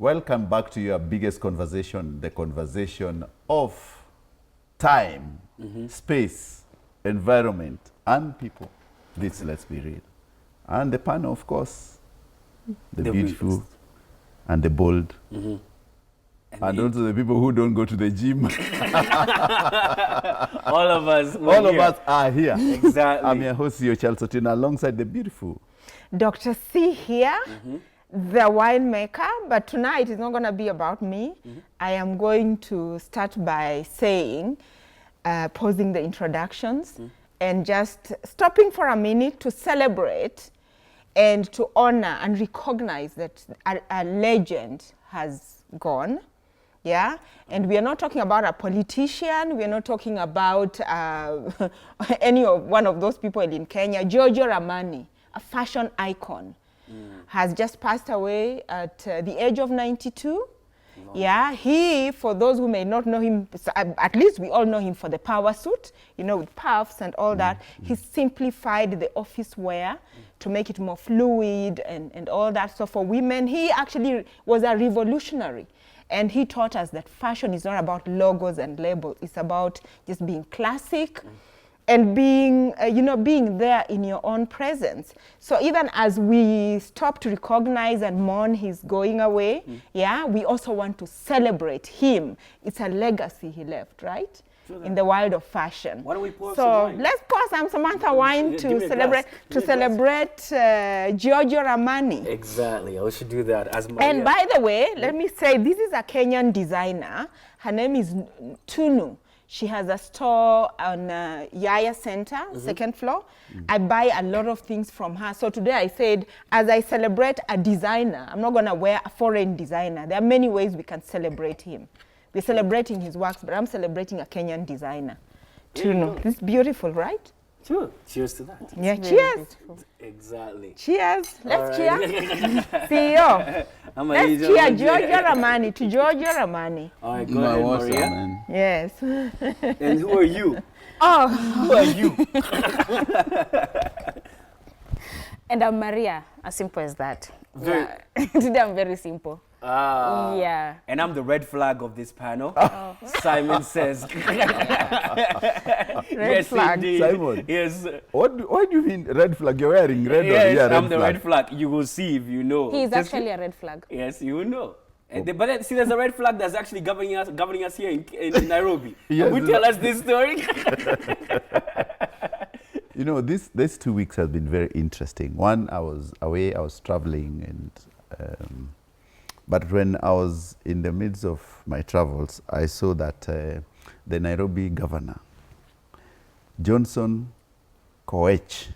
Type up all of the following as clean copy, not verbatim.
welcome back to your biggest conversation, the conversation of time, space, environment, and people. This, let's be real. And the panel, of course, the beautiful and the bold. And also the people who don't go to the gym. All of us. All of us are here. Exactly. I'm your host, Yo Charles Otina, alongside the beautiful Dr. C here, the winemaker, but tonight it's not going to be about me. I am going to start by saying, posing the introductions and just stopping for a minute to celebrate and to honor and recognize that a legend has gone. Yeah, and we are not talking about a politician. We are not talking about one of those people in Kenya. Giorgio Armani, a fashion icon, has just passed away at the age of 92. Yeah, he, for those who may not know him, at least we all know him for the power suit, you know, with puffs and all that. He simplified the office wear to make it more fluid and all that. So for women, he actually was a revolutionary. And he taught us that fashion is not about logos and labels. It's about just being classic and being, being there in your own presence. So even as we stop to recognize and mourn his going away, yeah, we also want to celebrate him. It's a legacy he left, right? In the world of fashion. Why don't we pour so some wine? Let's pour some Samantha wine to celebrate Giorgio Armani. Exactly, I should do that as Maria. And by the way, let me say, this is a Kenyan designer. Her name is Tunu. She has a store on Yaya Center, second floor. I buy a lot of things from her. So today I said, as I celebrate a designer, I'm not going to wear a foreign designer. There are many ways we can celebrate him. We're celebrating his works, but I'm celebrating a Kenyan designer. Tunu. This is beautiful, right? Sure. Cheers to that. Yeah, cheers. Exactly. Cheers. Let's cheer. CEO. Let's cheer Giorgio Armani to Giorgio Armani. All right, go ahead, Maria. man. Yes. And who are you? Oh. Who are you? And I'm Maria, as simple as that. Very- Today I'm very simple. Ah. Yeah. And I'm the red flag of this panel. Simon says. Yes, flag. indeed. Simon. Yes. What do you mean red flag? You're wearing red Yes, or I'm the red flag. You will see if you know. He is Just- actually a red flag. Yes, you will know. And but then, see, there's a red flag that's actually governing us here in Nairobi. Yes. Will you tell us this story? You know, these 2 weeks have been very interesting. One, I was away, I was traveling, and but when I was in the midst of my travels, I saw that the Nairobi governor, Johnson Koech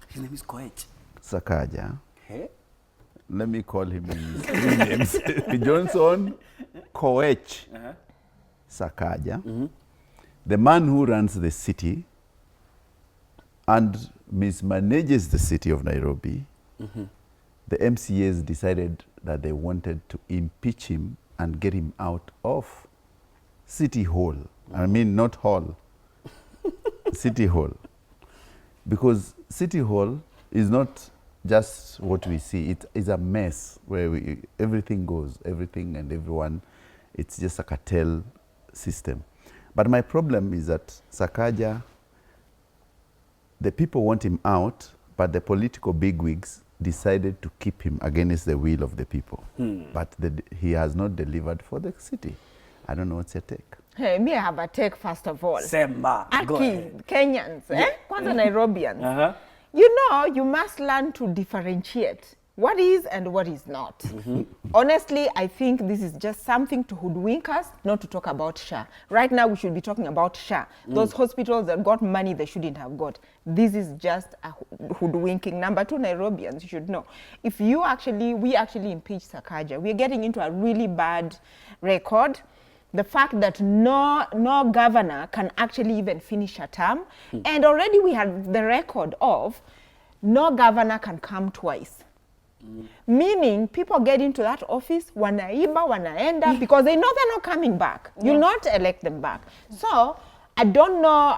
His name is Koech. Sakaja, Hey? let me call him in his three names, Johnson Koech Sakaja, the man who runs the city and mismanages the city of Nairobi. The MCAs decided that they wanted to impeach him and get him out of City Hall. I mean, not hall, City Hall. Because City Hall is not just what we see. It is a mess where everything goes, everything and everyone. It's just a cartel system. But my problem is that Sakaja, the people want him out, but the political bigwigs decided to keep him against the will of the people. But he has not delivered for the city. I don't know what's your take. Hey, me, I have a take first of all. Semba. Go Aki, ahead. Kenyans, Kwanza Nairobians. Uh-huh. You know, you must learn to differentiate what is and what is not. Honestly, I think this is just something to hoodwink us, not to talk about SHA. Right now, we should be talking about SHA. Those hospitals that got money they shouldn't have got. This is just a hoodwinking. Number two, Nairobians, you should know. If we actually impeach Sakaja, we're getting into a really bad record. The fact that no governor can actually even finish a term. And already we have the record of no governor can come twice. Meaning people get into that office, wanaiba, wanaenda, because they know they're not coming back. You'll not elect them back. So I don't know,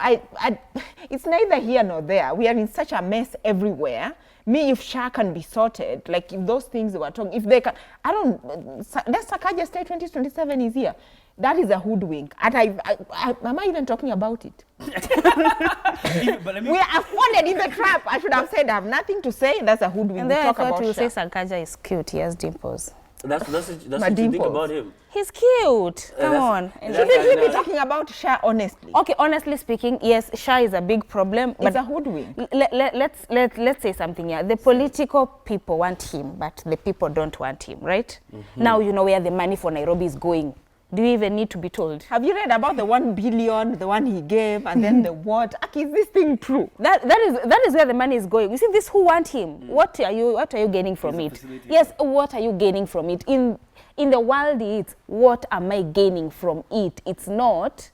it's neither here nor there. We are in such a mess everywhere me, if Shah can be sorted, like if those things they were talking, if they can, I don't, let Sakaja stay 2027 is here. That is a hoodwink. And am I even talking about it? We are afforded in the trap. I should have said I have nothing to say. That's a hoodwink. And then I thought you say Sakaja is cute. He has dimples. That's what you think about him. He's cute. Come on. Should we be talking about Shah honestly? Okay, honestly speaking, yes, Shah is a big problem. It's a hoodwink. Let's say something here. The political people want him, but the people don't want him, right? Now you know where the money for Nairobi is going. Do you even need to be told? Have you read about the 1 billion, the one he gave, and then the what? Is this thing true? That is where the money is going. You see, this who want him. What are you gaining from it? Yes, what are you gaining from it? In the world, it's what am I gaining from it? It's not.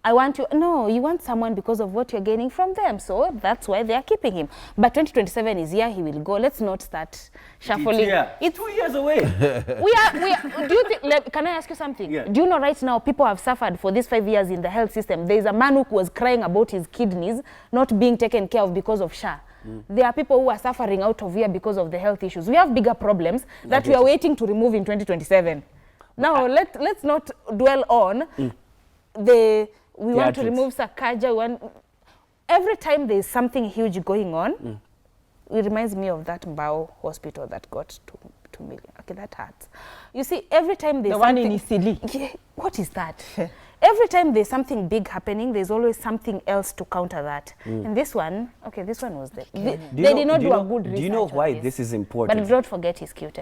I want you. No, you want someone because of what you're gaining from them. So that's why they are keeping him. But 2027 is here. He will go. Let's not start shuffling. It's 2 years away. Do you think? Can I ask you something? Yeah. Do you know right now people have suffered for these 5 years in the health system? There is a man who was crying about his kidneys not being taken care of because of Shah. There are people who are suffering out of here because of the health issues. We have bigger problems that we are waiting to remove in 2027. Now let's not dwell on. We want to remove Sakaja. Every time there is something huge going on, it reminds me of that Mbao hospital that got 2 million. Okay, that hurts. You see, every time there's one in Isili. Yeah, what is that? Every time there's something big happening, there's always something else to counter that. And this one was there. They did not do a good research. Do you know why this is important? But don't forget he's cute.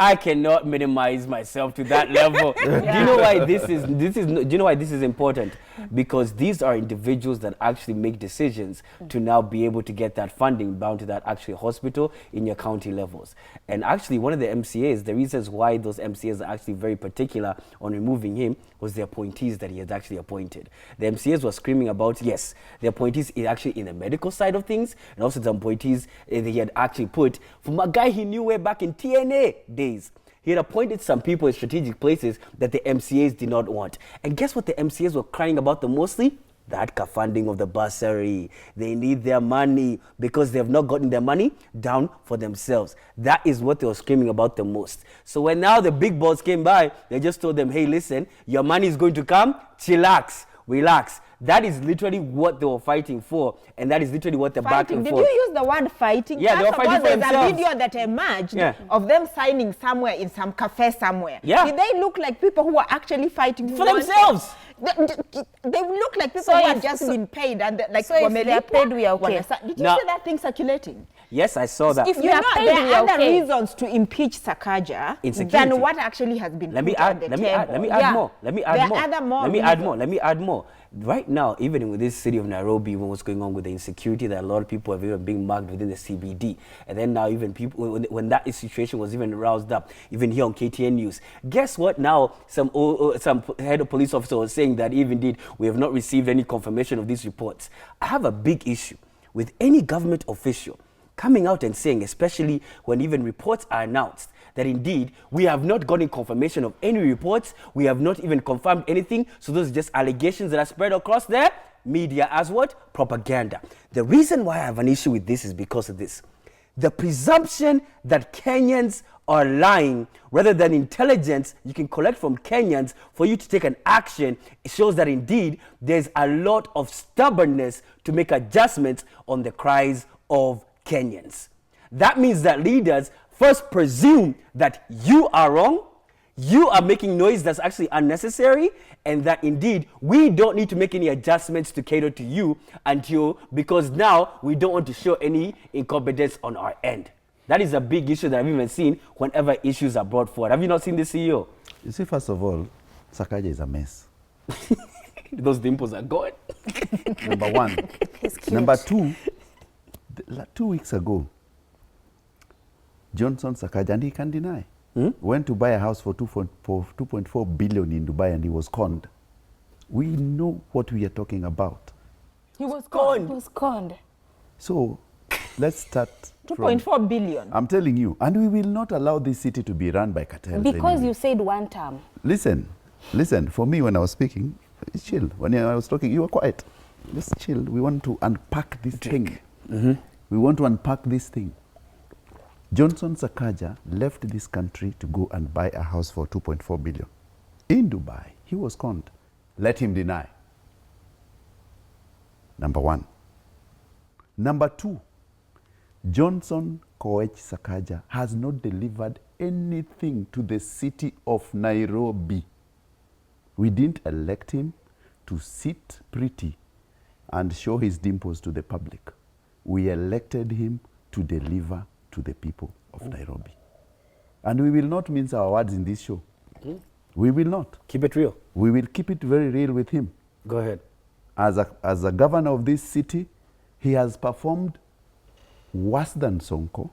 I cannot minimize myself to that level. Do you know why do you know why this is important? Because these are individuals that actually make decisions to now be able to get that funding bound to that actual hospital in your county levels. And actually one of the MCAs, the reasons why those MCAs are actually very particular on removing him was the appointees that he had actually appointed. The MCAs were screaming about, yes, the appointees is actually in the medical side of things, and also the appointees that he had actually put from a guy he knew way back in TNA days. He had appointed some people in strategic places that the MCAs did not want. And guess what the MCAs were crying about the mostly? That funding of the bursary. They need their money because they have not gotten their money down for themselves. That is what they were screaming about the most. So when now the big boss came by, they just told them, hey, listen, your money is going to come, chillax, relax. That is literally what they were fighting for, and that is literally what they're backing for. Did you use the word fighting? Yeah, they were fighting for themselves. There's a video that emerged of them signing somewhere in some cafe somewhere. Yeah. Did they look like people who were actually fighting for themselves? They look like people who had just been paid and like so if they are paid, we are okay. Did you see that thing circulating? Yes, I saw that. If you know there are other reasons to impeach Sakaja than what actually has been put on the table. Let me add more. Right now, even with this city of Nairobi, even what's going on with the insecurity that a lot of people have even been marked within the CBD, and then now even people, when that situation was even roused up, even here on KTN News, guess what? Now some head of police officer was saying that even indeed we have not received any confirmation of these reports. I have a big issue with any government official coming out and saying, especially when even reports are announced, that indeed we have not gotten confirmation of any reports, we have not even confirmed anything, so those are just allegations that are spread across the media as what? Propaganda. The reason why I have an issue with this is because of this. The presumption that Kenyans are lying rather than intelligence you can collect from Kenyans for you to take an action, it shows that indeed there's a lot of stubbornness to make adjustments on the cries of Kenyans. That means that leaders first presume that you are wrong, you are making noise that's actually unnecessary, and that indeed we don't need to make any adjustments to cater to you because now we don't want to show any incompetence on our end. That is a big issue that I've even seen whenever issues are brought forward. Have you not seen the CEO? You see, first of all, Sakaja is a mess. Those dimples are gone. Number one. Number two, 2 weeks ago, Johnson Sakaja, and he can deny, went to buy a house for 2.4 billion in Dubai, and he was conned. We know what we are talking about. He was conned. He was conned. So let's start 2.4 billion. I'm telling you, and we will not allow this city to be run by cartels. Because anyway. you said one term. Listen, for me when I was speaking, chill. When I was talking, you were quiet. Just chill. We want to unpack this thing. We want to unpack this thing. Johnson Sakaja left this country to go and buy a house for 2.4 billion in Dubai. He was conned. Let him deny. Number one. Number two, Johnson Koech Sakaja has not delivered anything to the city of Nairobi. We didn't elect him to sit pretty and show his dimples to the public. We elected him to deliver to the people of Nairobi. And we will not mince our words in this show. We will not. Keep it real. We will keep it very real with him. Go ahead. As a governor of this city, he has performed worse than Sonko,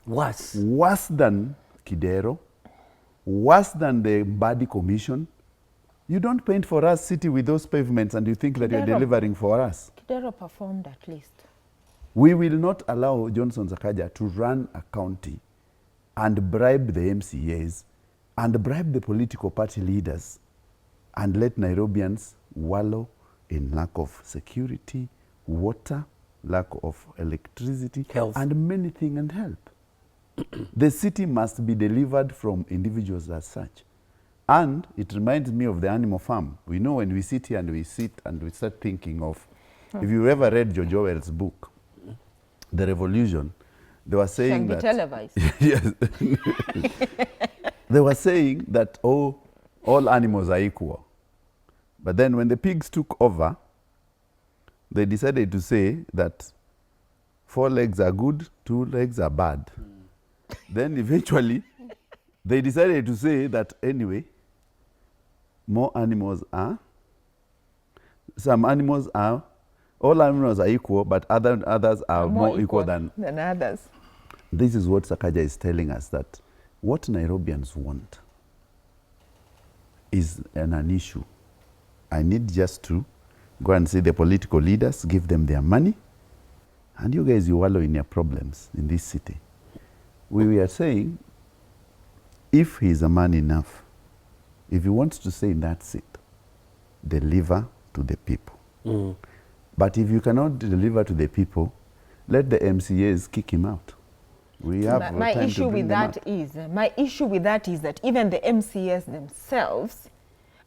worse than Kidero, worse than the Badi Commission. You don't paint for us city with those pavements and you think that you're delivering for us. Kidero performed at least. We will not allow Johnson Sakaja to run a county and bribe the MCAs and bribe the political party leaders and let Nairobians wallow in lack of security, water, lack of electricity, health, and many things, and help. The city must be delivered from individuals as such. And it reminds me of the animal farm. We know when we sit here and we start thinking of, if you ever read George Orwell's book, The Revolution, they were saying that... televised. Yes. They were saying that, oh, all animals are equal. But then when the pigs took over, they decided to say that 4 legs are good, 2 legs are bad. Then eventually, they decided to say that anyway, more animals are, all animals are equal, but others are more equal than others. This is what Sakaja is telling us, that what Nairobians want is an issue. I need just to go and see the political leaders, give them their money, and you guys, you wallow in your problems in this city. We were saying, if he's a man enough, if he wants to stay in that seat, deliver to the people. But if you cannot deliver to the people, let the MCAs kick him out. We have My time issue to bring with them that out. is, my issue with that is that even the MCAs themselves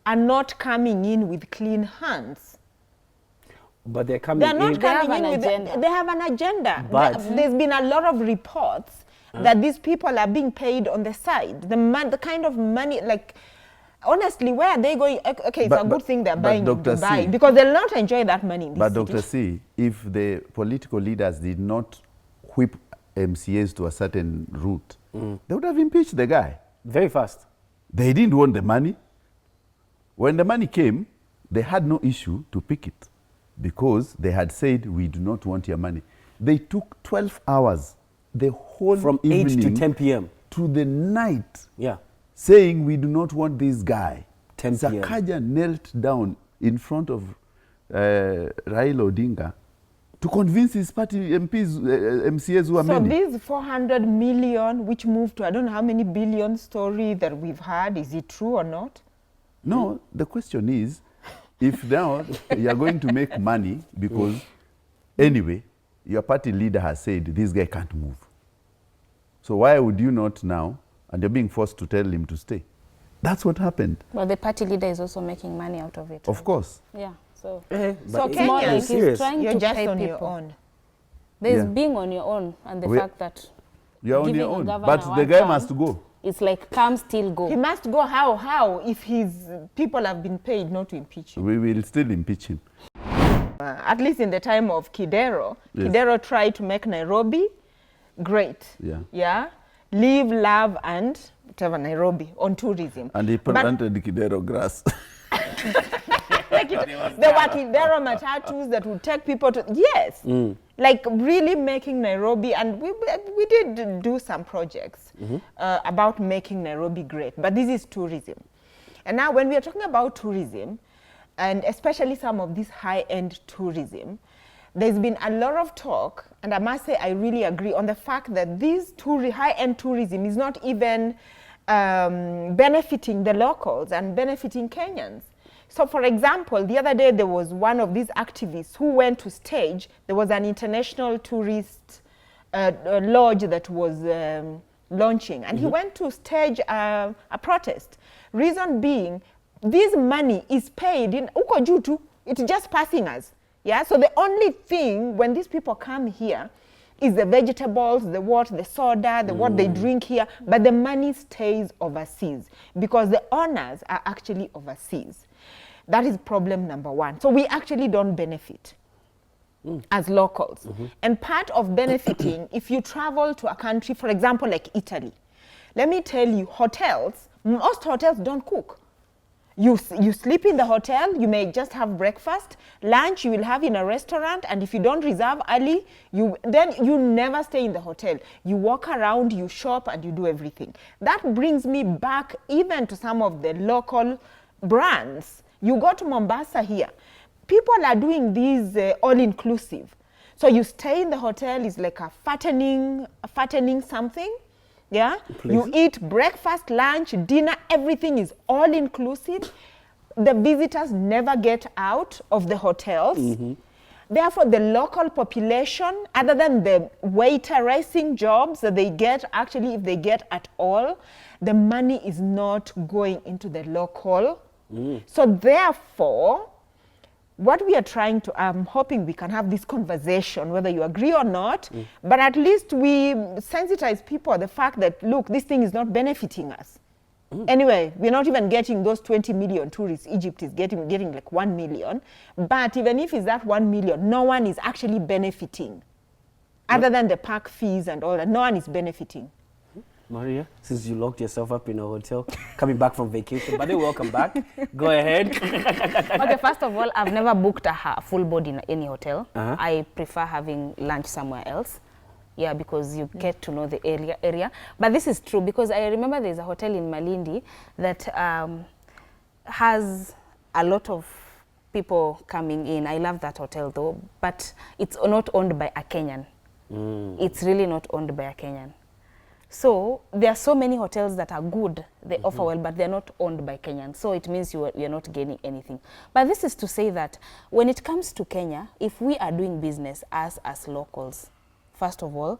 are not coming in with clean hands. But they're coming They're not in. coming in with they have an agenda. But There's been a lot of reports that these people are being paid on the side. The kind of money, like, honestly, where are they going? Okay, it's a good thing they're buying in Dr. Dubai, C, because they'll not enjoy that money in this But city. Dr. C, if the political leaders did not whip MCAs to a certain route, they would have impeached the guy. very fast. They didn't want the money. When the money came, they had no issue to pick it because they had said, we do not want your money. They took 12 hours, the whole From evening 8 to 10 p.m. to the night, Yeah. saying, we do not want this guy. 10 p.m. Sakaja knelt down in front of Raila Odinga to convince his party MPs, MCAs who are So many. this 400 million, which moved to I don't know how many billion story that we've had, is it true or not? No, the question is, if now you are going to make money because anyway, your party leader has said this guy can't move. So why would you not now, and you're being forced to tell him to stay? That's what happened. Well, the party leader is also making money out of it. Of course. Yeah. So So it's Kenyans, more like he's serious. trying you're to just pay on your people. own. There's Yeah. being on your own and the We- fact that You're on giving your a own. governor But the one guy term, must go. it's like come, still He go. must go. How? If his people have been paid not to impeach him. We will still impeach him. At least in the time of Kidero, Yes. Kidero tried to make Nairobi great. Yeah. Yeah. Live, love, and whatever Nairobi on tourism. And he But planted Kidero grass. there were Kidero matatus that would take people to, yes, like really making Nairobi, and we did do some projects about making Nairobi great, but this is tourism. And now when we are talking about tourism, and especially some of this high-end tourism, there's been a lot of talk, and I must say I really agree on the fact that this high-end tourism is not even benefiting the locals and benefiting Kenyans. So for example, the other day there was one of these activists who went to stage, there was an international tourist lodge that was launching, and he went to stage a protest. Reason being, this money is paid in uko juu tu, it's just passing us. Yeah, so the only thing when these people come here is the vegetables, the what, the soda, the what they drink here, but the money stays overseas because the owners are actually overseas. That is problem number one. So we actually don't benefit as locals. And part of benefiting, if you travel to a country, for example, like Italy, let me tell you, hotels, most hotels don't cook. You sleep in the hotel, you may just have breakfast, lunch you will have in a restaurant, and if you don't reserve early, then you never stay in the hotel. You walk around, you shop, and you do everything. That brings me back even to some of the local brands. You go to Mombasa here, people are doing these all-inclusive. So you stay in the hotel, it's like a fattening something. Yeah, you eat breakfast, lunch, dinner, everything is all inclusive. The visitors never get out of the hotels. Therefore, the local population, other than the waitering jobs that they get, actually if they get at all, the money is not going into the local. So therefore, what we are trying to, I'm hoping we can have this conversation, whether you agree or not, but at least we sensitize people the fact that, look, this thing is not benefiting us. Anyway, we're not even getting those 20 million tourists. Egypt is getting like 1 million. But even if it's that 1 million, no one is actually benefiting. Other than the park fees and all that, no one is benefiting. Maria, since you locked yourself up in a hotel, coming back from vacation, but then welcome back. Go ahead. Okay, first of all, I've never booked a full board in any hotel. I prefer having lunch somewhere else. Yeah, because you get to know the area. But this is true because I remember there's a hotel in Malindi that has a lot of people coming in. I love that hotel though, but it's not owned by a Kenyan. It's really not owned by a Kenyan. So there are so many hotels that are good, they offer well, but they're not owned by Kenyans. So it means you're not gaining anything. But this is to say that when it comes to Kenya, if we are doing business as locals, first of all,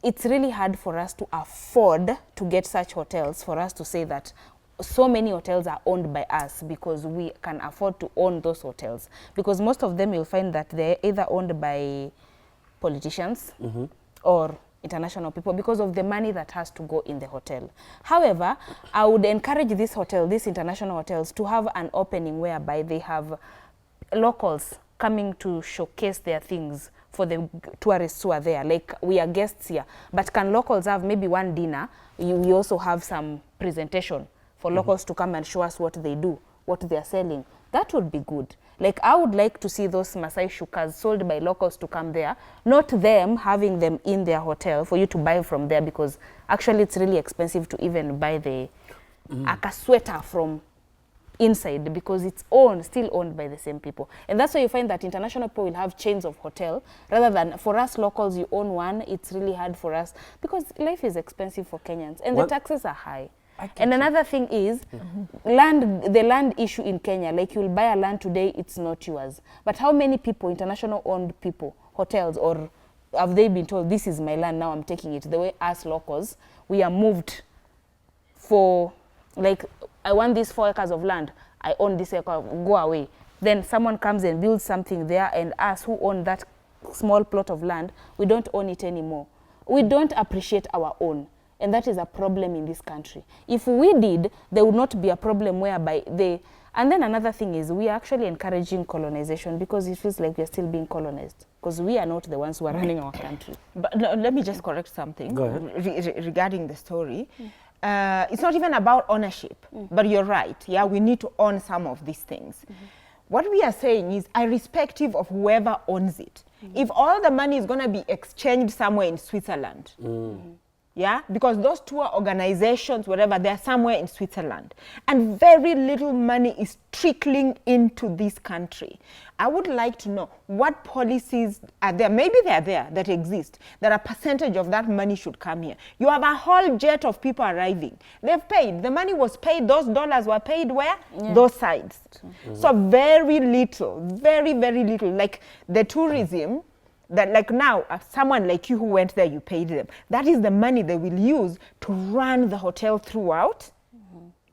it's really hard for us to afford to get such hotels, for us to say that so many hotels are owned by us because we can afford to own those hotels. Because most of them you'll find that they're either owned by politicians or international people because of the money that has to go in the hotel. However, I would encourage this hotel, these international hotels, to have an opening whereby they have locals coming to showcase their things for the tourists who are there. Like, we are guests here, but can locals have maybe one dinner? We also have some presentation for locals to come and show us what they do, what they are selling. That would be good. Like, I would like to see those Masai shukas sold by locals to come there, not them having them in their hotel for you to buy from there, because actually it's really expensive to even buy the aka sweater from inside because it's still owned by the same people. And that's why you find that international people will have chains of hotel rather than for us locals, you own one. It's really hard for us because life is expensive for Kenyans and the taxes are high. And another thing is the land issue in Kenya. Like, you'll buy a land today, it's not yours. But how many people, international owned people, hotels, or have they been told, this is my land, now I'm taking it? The way us locals, we are moved for, like, I want these 4 acres of land, I own this acre, go away. Then someone comes and builds something there, and us who own that small plot of land, we don't own it anymore. We don't appreciate our own. And that is a problem in this country. If we did, there would not be a problem whereby they... And then another thing is we are actually encouraging colonization because it feels like we are still being colonized because we are not the ones who are running our country. But let me just correct something. Go ahead. Regarding the story. It's not even about ownership, but you're right. Yeah, we need to own some of these things. What we are saying is, irrespective of whoever owns it, if all the money is going to be exchanged somewhere in Switzerland, Yeah, because those tour organizations, whatever, they're somewhere in Switzerland. And very little money is trickling into this country. I would like to know what policies are there, maybe they're there, that exist, that a percentage of that money should come here. You have a whole jet of people arriving. They've paid. The money was paid. Those dollars were paid where? Yeah. Those sides. So very little, very, very little. Like the tourism, that like now, someone like you who went there, you paid them. That is the money they will use to run the hotel throughout,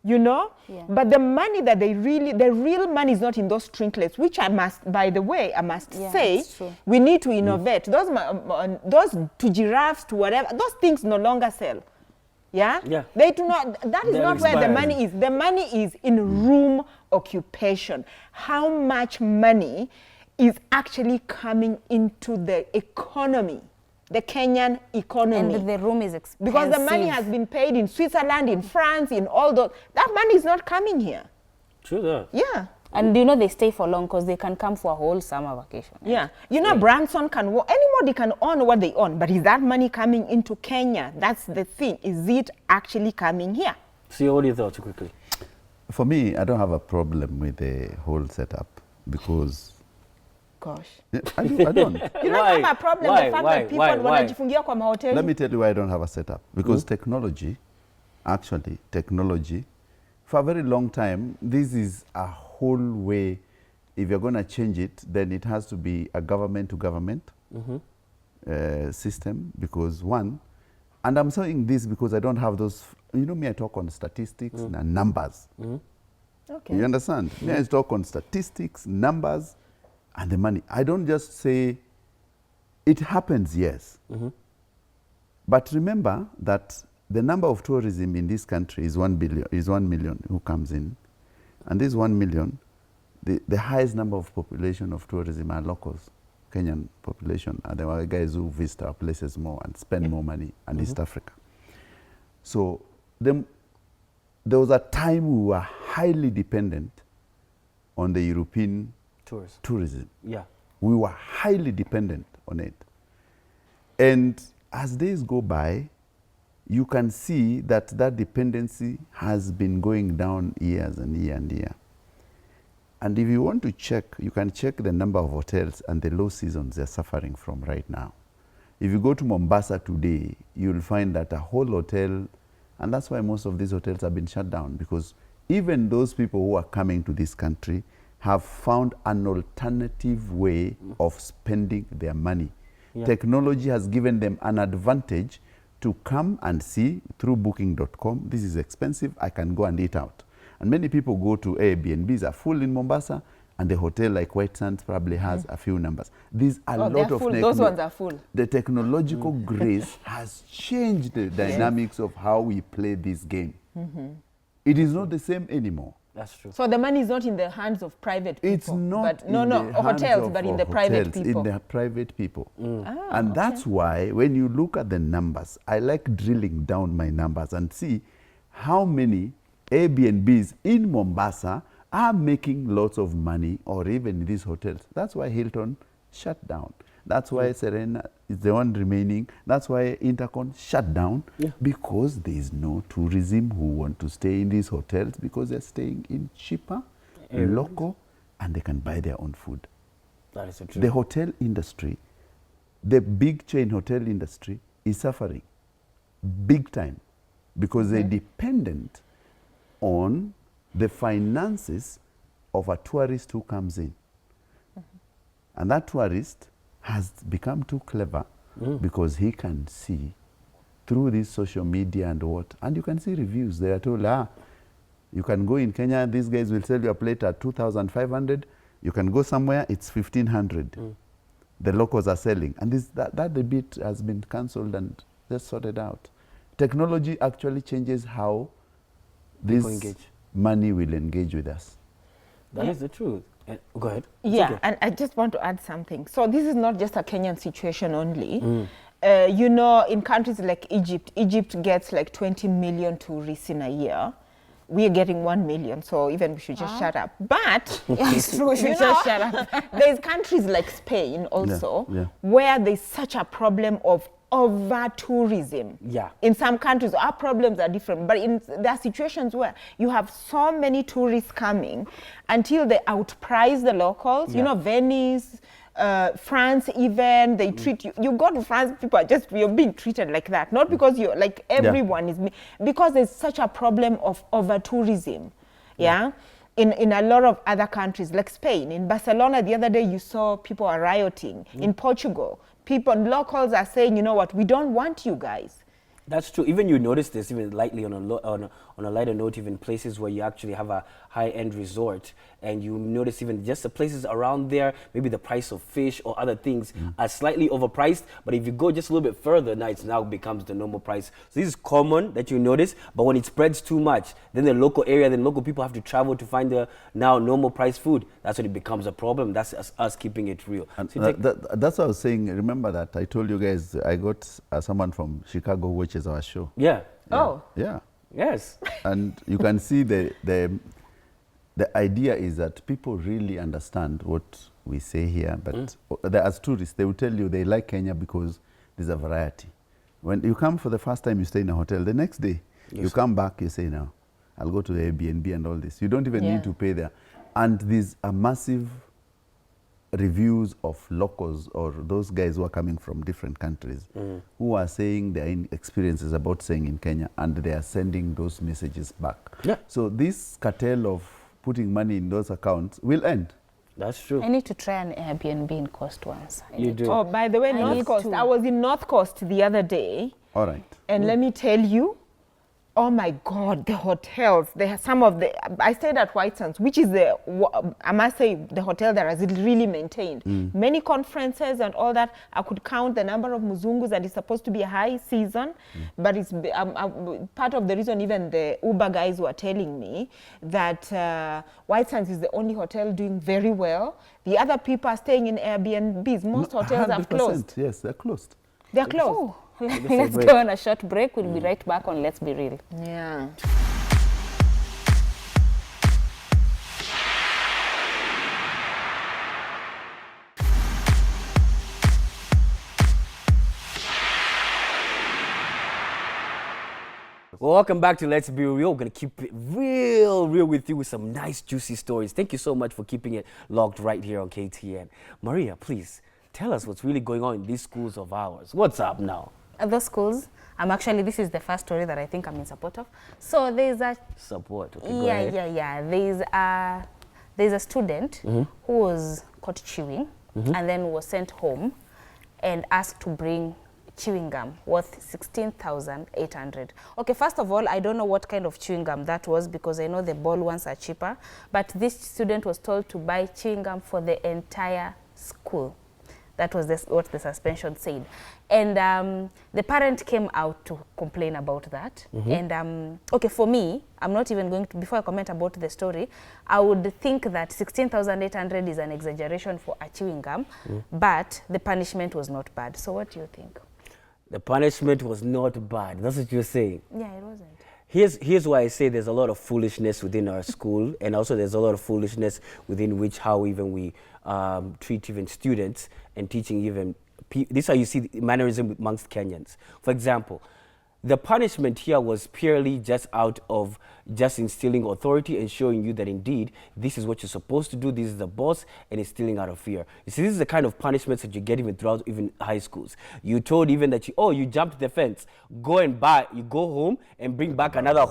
you know? Yeah. But the money that the real money is not in those trinkets, which I must, by the way, I must say, we need to innovate. Those to giraffes, to whatever, those things no longer sell. Yeah? Yeah. They do not, that is not where the money is. The money is in room occupation. How much money is actually coming into the economy, the Kenyan economy. And the room is expensive. Because the money has been paid in Switzerland, in France, in all those. That money is not coming here. True that. Yeah. And you know they stay for long because they can come for a whole summer vacation. Yeah. You know, Branson can, anybody can own what they own, but is that money coming into Kenya? That's the thing. Is it actually coming here? So what do you thought quickly? For me, I don't have a problem with the whole setup because Gosh. I don't. You don't have a problem with the fact that people wanajifungia kwa mahoteli? Let me tell you why I don't have a setup. Because technology, for a very long time, this is a whole way. If you're going to change it, then it has to be a government-to-government system. Because one, and I'm saying this because I don't have those, you know me, I talk on statistics and numbers. Okay. You understand? Me, I talk on statistics, numbers, and the money. I don't just say, it happens, yes. But remember that the number of tourism in this country is 1 million who comes in. And this 1 million, the highest number of population of tourism are locals, Kenyan population. And there are guys who visit our places more and spend more money in East Africa. So there was a time we were highly dependent on the European tourism. Yeah. We were highly dependent on it. And as days go by, you can see that that dependency has been going down years and year and year. And if you want to check, you can check the number of hotels and the low seasons they're suffering from right now. If you go to Mombasa today, you'll find that a whole hotel, and that's why most of these hotels have been shut down, because even those people who are coming to this country have found an alternative way of spending their money. Yeah. Technology has given them an advantage to come and see through booking.com, this is expensive, I can go and eat out. And many people go to Airbnbs are full in Mombasa, and the hotel like White Sands probably has a few numbers. These are a lot of full. Those ones are full. The technological grace has changed the dynamics of how we play this game. It is not the same anymore. That's true. So the money is not in the hands of private people. It's not but in the hotels, but in the private people. In the private people. And that's why when you look at the numbers, I like drilling down my numbers and see how many Airbnbs in Mombasa are making lots of money, or even these hotels. That's why Hilton shut down. That's why Serena is the one remaining. That's why Intercon shut down, because there is no tourism who want to stay in these hotels because they're staying in cheaper, local, and they can buy their own food. That is so true. The hotel industry, the big chain hotel industry is suffering big time because they're dependent on the finances of a tourist who comes in. And that tourist has become too clever because he can see through this social media and what. And you can see reviews. They are told, you can go in Kenya, these guys will sell you a plate at 2,500. You can go somewhere, it's 1,500. The locals are selling. And that debate has been cancelled and just sorted out. Technology actually changes how this money will engage with us. That is the truth. Go ahead. Yeah, and I just want to add something. So this is not just a Kenyan situation only. You know, in countries like Egypt, Egypt gets like 20 million tourists in a year. We are getting 1 million, so even we should just shut up. But it's true, we should just shut up. There's countries like Spain also, where there's such a problem of over tourism. Yeah. In some countries, our problems are different, but there are situations where you have so many tourists coming until they outprice the locals. You know, Venice, France even, they treat you. You go to France, people are just, you're being treated like that. Not because you're like everyone is, because there's such a problem of over tourism. Yeah. In a lot of other countries, like Spain, in Barcelona, the other day you saw people are rioting. In Portugal, locals are saying, you know what, we don't want you guys. That's true. Even you notice this, even lightly on a lighter note, even places where you actually have a high-end resort, and you notice even just the places around there, maybe the price of fish or other things are slightly overpriced. But if you go just a little bit further, now becomes the normal price. So this is common that you notice, but when it spreads too much, then the local area, then local people have to travel to find the now normal price food. That's when it becomes a problem. That's us keeping it real. And So that's what I was saying. Remember that I told you guys I got someone from Chicago who watches our show. yeah. Oh. Yeah. Yes. And you can see the idea is that people really understand what we say here, but as tourists, they will tell you they like Kenya because there's a variety. When you come for the first time, you stay in a hotel. The next day, you come back, you say, no, I'll go to the Airbnb and all this. You don't even need to pay there. And there's a massive reviews of locals or those guys who are coming from different countries who are saying their experiences about staying in Kenya, and they are sending those messages back. Yeah. So this cartel of putting money in those accounts will end. That's true. I need to try an Airbnb in Coast once. You do. Oh, by the way, I North need Coast. to. I was in North Coast the other day, All right. and let me tell you, oh my God, the hotels. They have some of the. I stayed at White Sands, which is I must say, the hotel that is really maintained. Many conferences and all that. I could count the number of Muzungus, and it's supposed to be a high season. But it's part of the reason. Even the Uber guys were telling me that White Sands is the only hotel doing very well. The other people are staying in Airbnbs. Most hotels have 100%, closed. Yes, they're closed. They're closed. Let's go on a short break. We'll be right back on Let's Be Real. Yeah. Well, welcome back to Let's Be Real. We're going to keep it real with you with some nice, juicy stories. Thank you so much for keeping it logged right here on KTN. Maria, please tell us what's really going on in these schools of ours. What's up now? Those schools, this is the first story that I think I'm in support of. So there's a... Support. Okay, go ahead. There's a student who was caught chewing and then was sent home and asked to bring chewing gum worth 16,800. Okay, first of all, I don't know what kind of chewing gum that was because I know the ball ones are cheaper, but this student was told to buy chewing gum for the entire school. That was what the suspension said. And the parent came out to complain about that. And okay, for me, I'm not even going to, before I comment about the story, I would think that 16,800 is an exaggeration for a chewing gum, but the punishment was not bad. So what do you think? The punishment was not bad. That's what you're saying. Yeah, it wasn't. Here's why I say there's a lot of foolishness within our school, and also there's a lot of foolishness within which how even we treat even students and teaching even this is how you see the mannerism amongst Kenyans. For example, the punishment here was purely just out of just instilling authority and showing you that indeed this is what you're supposed to do, this is the boss, and instilling out of fear. You see, this is the kind of punishments that you get even throughout even high schools. You told even that you jumped the fence, you go home and bring back another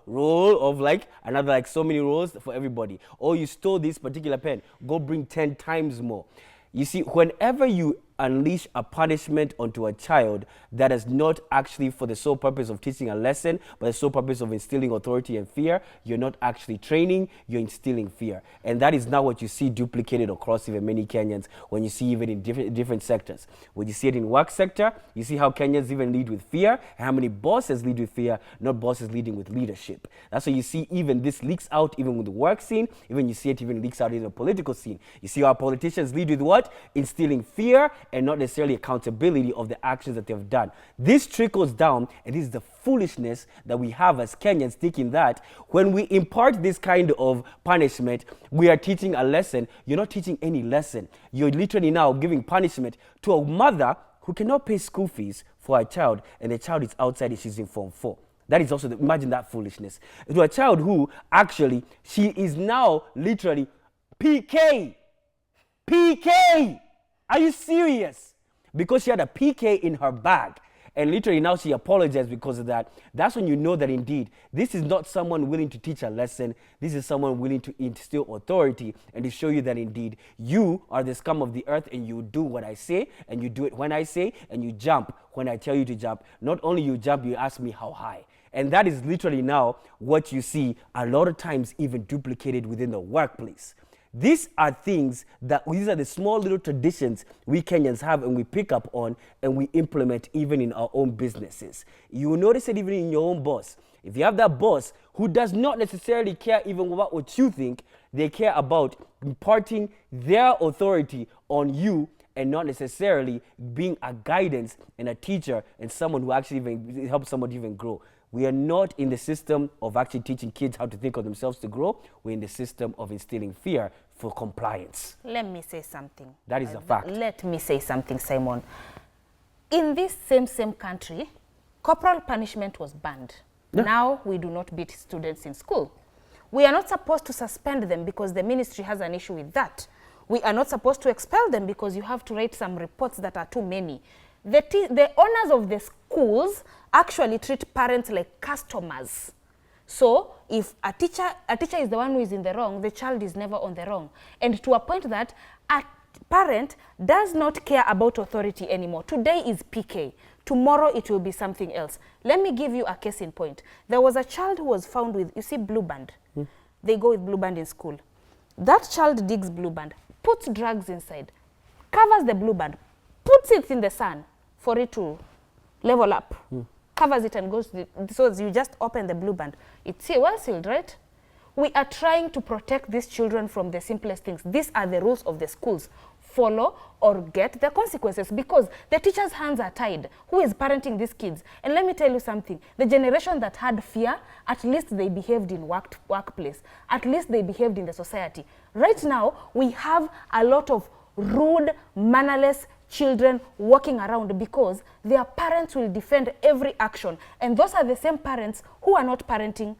roll of another so many rolls for everybody. Or you stole this particular pen, go bring 10 times more. You see, whenever you unleash a punishment onto a child that is not actually for the sole purpose of teaching a lesson, but the sole purpose of instilling authority and fear, you're not actually training, you're instilling fear. And that is now what you see duplicated across even many Kenyans when you see even in different sectors. When you see it in work sector, you see how Kenyans even lead with fear, and how many bosses lead with fear, not bosses leading with leadership. That's why you see even this leaks out even with the work scene, even you see it even leaks out in the political scene. You see our politicians lead with what? Instilling fear and not necessarily accountability of the actions that they've done. This trickles down, and this is the foolishness that we have as Kenyans, thinking that when we impart this kind of punishment, we are teaching a lesson. You're not teaching any lesson. You're literally now giving punishment to a mother who cannot pay school fees for a child, and the child is outside and she's in Form 4. That is also, imagine that foolishness. To a child who actually, she is now literally PK. PK! Are you serious? Because she had a PK in her bag. And literally now she apologized because of that. That's when you know that indeed, this is not someone willing to teach a lesson. This is someone willing to instill authority and to show you that indeed, you are the scum of the earth and you do what I say and you do it when I say and you jump when I tell you to jump. Not only you jump, you ask me how high. And that is literally now what you see a lot of times even duplicated within the workplace. These are things these are the small little traditions we Kenyans have and we pick up on and we implement even in our own businesses. You will notice it even in your own boss. If you have that boss who does not necessarily care even about what you think, they care about imparting their authority on you and not necessarily being a guidance and a teacher and someone who actually even helps somebody even grow. We are not in the system of actually teaching kids how to think of themselves to grow. We're in the system of instilling fear for compliance. Let me say something. That is a fact. Let me say something, Simon. In this same country, corporal punishment was banned. Yeah. Now we do not beat students in school. We are not supposed to suspend them because the ministry has an issue with that. We are not supposed to expel them because you have to write some reports that are too many. The owners of the schools actually treat parents like customers. So if a teacher is the one who is in the wrong, the child is never on the wrong. And to a point that a parent does not care about authority anymore. Today is PK. Tomorrow it will be something else. Let me give you a case in point. There was a child who was found with, you see, blue band. They go with blue band in school. That child digs blue band, puts drugs inside, covers the blue band, puts it in the sun for it to level up, covers it and goes, so you just open the blue band. It's well sealed, right? We are trying to protect these children from the simplest things. These are the rules of the schools. Follow or get the consequences because the teachers' hands are tied. Who is parenting these kids? And let me tell you something. The generation that had fear, at least they behaved in workplace. At least they behaved in the society. Right now, we have a lot of rude, mannerless children walking around because their parents will defend every action. And those are the same parents who are not parenting.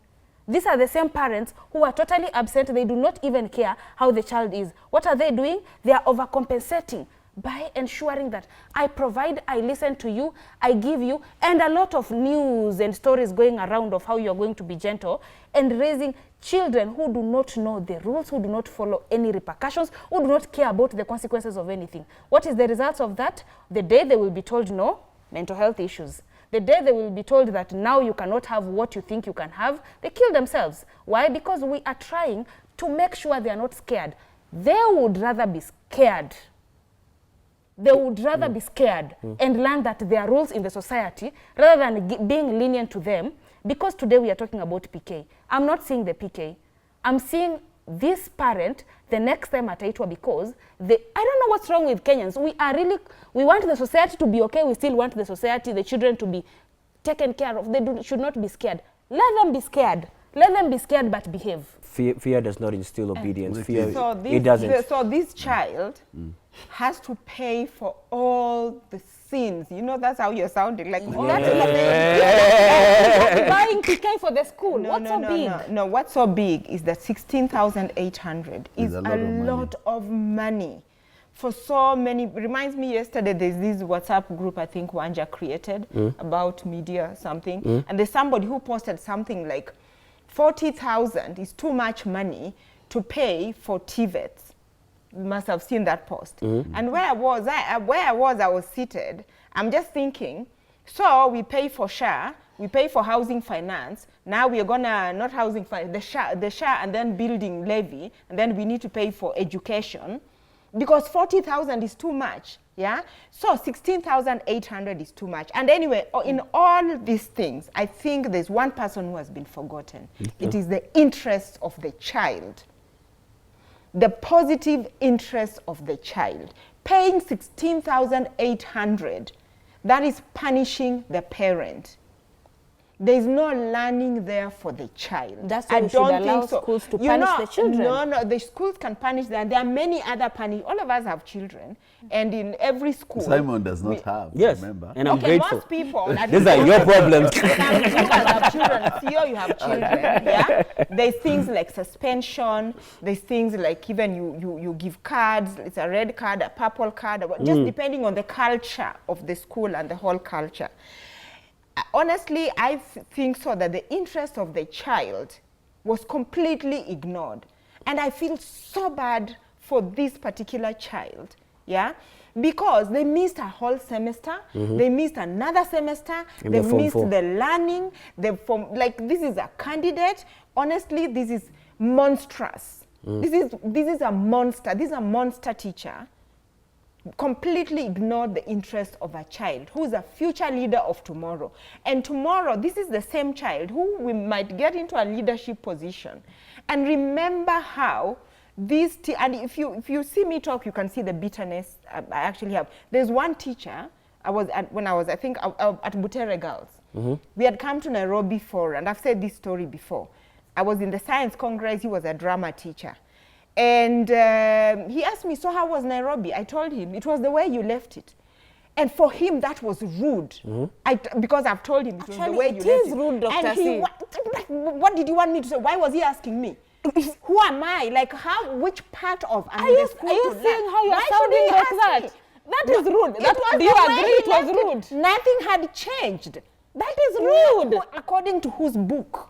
These are the same parents who are totally absent. They do not even care how the child is. What are they doing? They are overcompensating by ensuring that I provide, I listen to you, I give you, and a lot of news and stories going around of how you're going to be gentle and raising children who do not know the rules, who do not follow any repercussions, who do not care about the consequences of anything. What is the result of that? The day they will be told no, mental health issues. The day they will be told that now you cannot have what you think you can have, they kill themselves. Why? Because we are trying to make sure they are not scared. They would rather be scared. They would rather be scared and learn that there are rules in the society rather than being lenient to them. Because today we are talking about PK. I'm not seeing the PK. I'm seeing this parent the next time ataitwa because I don't know what's wrong with Kenyans. We want the society to be okay. We still want the society, the children to be taken care of. They should not be scared. Let them be scared. Let them be scared but behave. Fear does not instill obedience. Fear, it doesn't. So this child has to pay for all the sins. You know, that's how you're sounding. Like, buying PK for the school. What's so big? No, what's so big is that 16,800 is a lot of money. For so many, reminds me yesterday, there's this WhatsApp group I think Wanja created about media something. And there's somebody who posted something like 40,000 is too much money to pay for TVETs. You must have seen that post. And where I was seated, I'm just thinking, so we pay for SHA, we pay for housing finance, now we are gonna, not housing finance, the SHA and then building levy, and then we need to pay for education, because 40,000 is too much, yeah? So 16,800 is too much. And anyway, in all these things, I think there's one person who has been forgotten. It is the interest of the child. The positive interest of the child. Paying 16,800, that is punishing the parent. there is no learning there for the child. That's why I we should don't allow think so. schools to You punish know, the children. No, the schools can punish them. There are many other punish. All of us have children, and in every school. Simon does not have, Yes, remember? and I'm Okay, grateful. most people. These are your problems. Some people have children. CEO, you have children. Yeah. There's things like suspension. There's things like even you give cards. It's a red card, a purple card, just depending on the culture of the school and the whole culture. Honestly, I think so that the interest of the child was completely ignored. And I feel so bad for this particular child, yeah? Because they missed a whole semester, they missed another semester, they missed the learning, like this is a candidate. Honestly, this is monstrous. This is a monster, this is a monster teacher. Completely ignored the interest of a child who is a future leader of tomorrow. And tomorrow, this is the same child who we might get into a leadership position. And remember how this, and if you see me talk, you can see the bitterness I actually have. There's one teacher, when I was, I think, at Butere Girls. We had come to Nairobi and I've said this story before. I was in the Science Congress, he was a drama teacher. And he asked me, so how was Nairobi? I told him, it was the way you left it. And for him, that was rude. Because I've told him it was the way you left it. It is rude, Dr. And C. What did you want me to say? Why was he asking me? Who am I? Like which part of I'm in the school Are you to seeing learn? how you're Why should sounding he like ask that? me? That is rude. Do you agree it was rude? Nothing had changed. That is rude. According to whose book?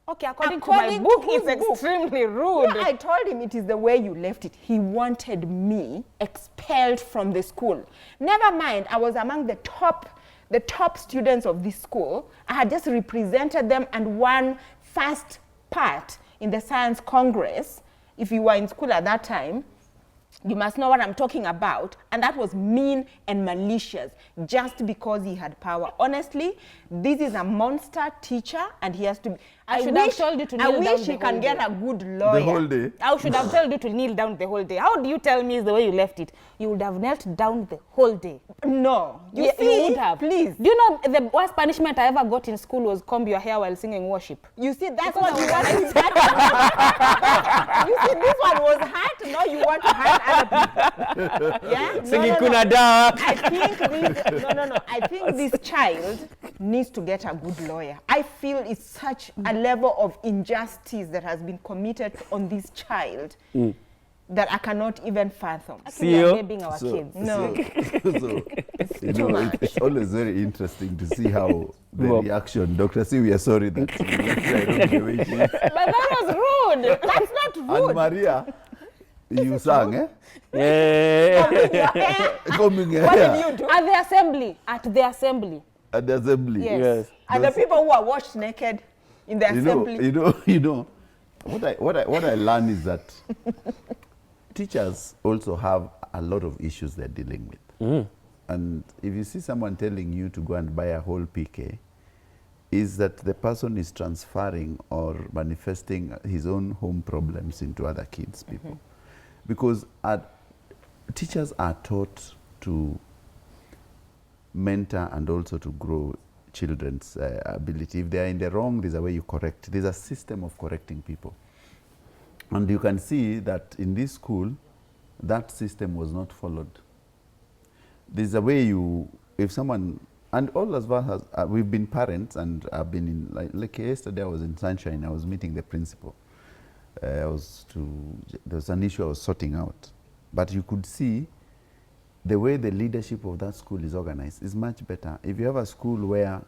Okay, according to my book, whose it's book? extremely rude. Yeah, I told him it is the way you left it. He wanted me expelled from the school. Never mind, I was among the top students of this school. I had just represented them and won first part in the Science Congress. If you were in school at that time, you must know what I'm talking about. And that was mean and malicious just because he had power. Honestly, this is a monster teacher and he has to be. I should have told you to kneel down I wish the he can whole get day. a good lawyer. The whole day. I should have told you to kneel down the whole day. How do you tell me is the way you left it? You would have knelt down the whole day. No. You would have. Please. Do you know the worst punishment I ever got in school was comb your hair while singing worship? You see, that's Because what you I want to hurt. You see, this one was hurt. Now you want to hurt other people. Yeah? Singing Kunada. I think this, I think this child needs to get a good lawyer. I feel it's such a level of injustice that has been committed on this child that I cannot even fathom. Actually, we are babying our kids. No. You know, it's always very interesting to see how the reaction. Dr. C, we are sorry that I don't know where she is. But that was rude. That's not rude. And Maria, you sang, eh? Yeah. Coming here What did you do? At the assembly. At the assembly. at the assembly. Yes. Yes. And the people who are washed naked in the assembly. You know, what I learned is that teachers also have a lot of issues they're dealing with. And if you see someone telling you to go and buy a whole PK, is that the person is transferring or manifesting his own home problems into other kids, people. Because teachers are taught to mentor and also to grow children's ability. If they are in the wrong, there's a way you correct. There's a system of correcting people. And you can see that in this school, that system was not followed. There's a way if someone, and all of us, we've been parents and I've been in, like yesterday I was in Sunshine, I was meeting the principal. There was an issue I was sorting out. But you could see the way the leadership of that school is organized is much better. If you have a school where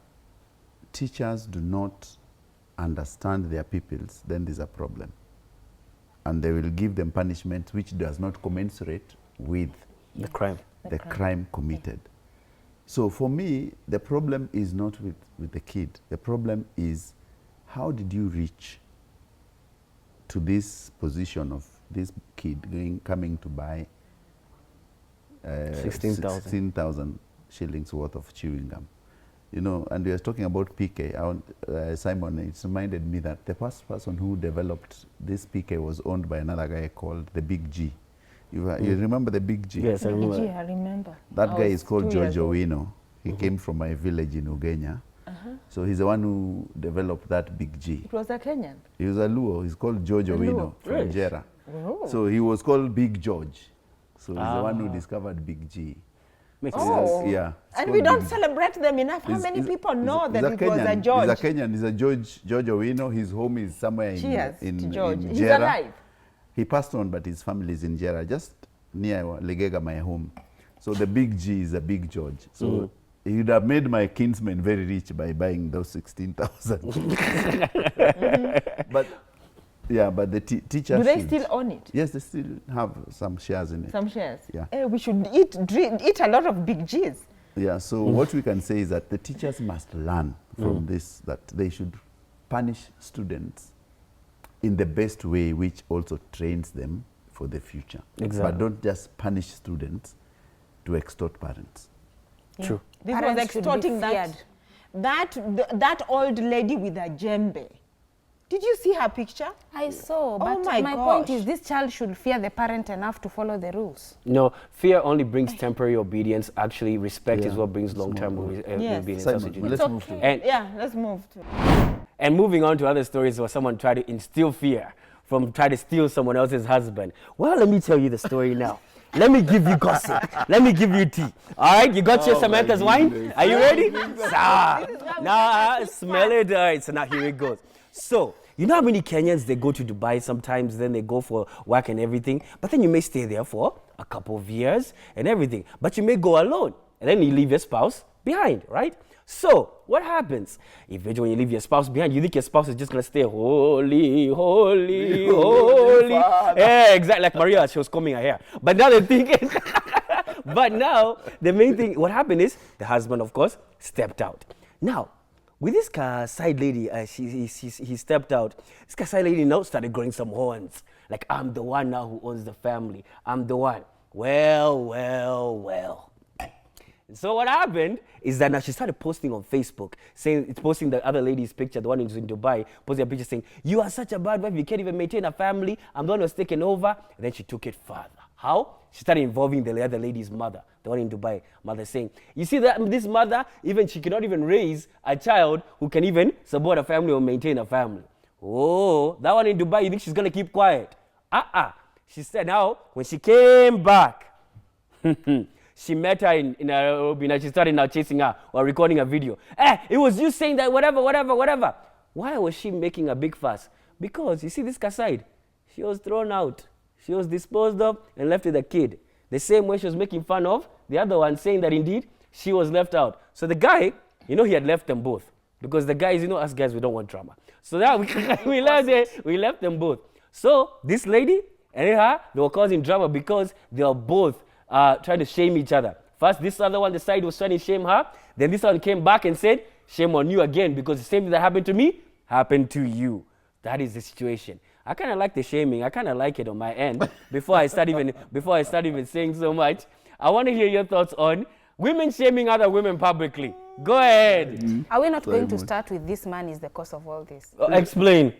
teachers do not understand their pupils, then there's a problem. And they will give them punishment which does not commensurate with The crime. the crime committed. So for me, the problem is not with the kid. The problem is, how did you reach to this position of this kid coming to buy 16,000 shillings worth of chewing gum? You know, and we were talking about PK. Simon, it's reminded me that the first person who developed this PK was owned by another guy called the Big G. You remember the Big G? Yes, I remember. I remember. That guy is called 2 years Giorgio old. Wino. He came from my village in Ugenya. So he's the one who developed that big G. It was a Kenyan. He was a Luo. He's called George Owino from Really? Jera. Oh. So he was called Big George. So he's the one who discovered Big G. Makes Oh. sense. Yeah. it's And we called don't Big G. celebrate them enough. How many people know that it was a Kenyan. George? He's a Kenyan. He's a George Owino. His home is somewhere Cheers in to George. in He's Jera. alive. He passed on, but his family is in Jera, just near Legega, my home. So the Big G is a Big George. So he would have made my kinsmen very rich by buying those 16,000. But yeah, but the teachers. Do they should- still own it? Yes, they still have some shares in it. Some shares? Yeah. We should eat a lot of big G's. Yeah, so what we can say is that the teachers must learn from this, that they should punish students in the best way, which also trains them for the future. Exactly. But don't just punish students to extort parents. True. This was Parents should be extorting that old lady with a djembe. Did you see her picture? I saw, but my my point gosh. is this child should fear the parent enough to follow the rules. No, fear only brings temporary obedience. Actually, respect is Yeah. what brings long-term Yes. obedience. Simon, That's what you well, need. let's move to And, Yeah, let's move to. and moving on to other stories where someone tried to instill fear from trying to steal someone else's husband. Well, let me tell you the story now. Let me give you gossip. Let me give you tea. All right, you got your Oh, Samantha's my wine? goodness. Are you ready? Sir. This is where we Now, start. smell it. All right, so now here it goes. So, you know how many Kenyans, they go to Dubai sometimes, then they go for work and everything, but then you may stay there for a couple of years and everything, but you may go alone, and then you leave your spouse behind, right? So, what happens? Eventually, when you leave your spouse behind, you think your spouse is just going to stay holy, holy, holy. Yeah, exactly, like Maria, she was combing her hair. But now the thing is, but now, the main thing, what happened is, the husband, of course, stepped out. Now, with this side lady, he stepped out. This side lady now started growing some horns. Like, I'm the one now who owns the family. I'm the one. Well. And so what happened is that now she started posting on Facebook, posting the other lady's picture, the one who's in Dubai, posting a picture saying, you are such a bad wife, you can't even maintain a family, I'm the one who's taken over. And then she took it further. How? She started involving the other lady's mother, the one in Dubai, mother saying, you see that this mother, even she cannot even raise a child who can even support a family or maintain a family. Oh, that one in Dubai, you think she's going to keep quiet? She said now, when she came back, she met her in Nairobi, and she started now chasing her or recording a video. It was you saying that whatever. Why was she making a big fuss? Because, you see this side, she was thrown out. She was disposed of and left with a kid. The same way she was making fun of the other one, saying that indeed she was left out. So the guy, he had left them both. Because the guys, us guys, we don't want drama. So now we left them both. So this lady and her, they were causing drama because they were both trying to shame each other. First, this other one, the side was trying to shame her. Then this one came back and said, shame on you again, because the same thing that happened to me happened to you. That is the situation. I kind of like the shaming. I kind of like it on my end. Before I start even saying so much, I want to hear your thoughts on women shaming other women publicly. Go ahead. Are we not Sorry, going to Moon. start with this man is the cause of all this? Explain.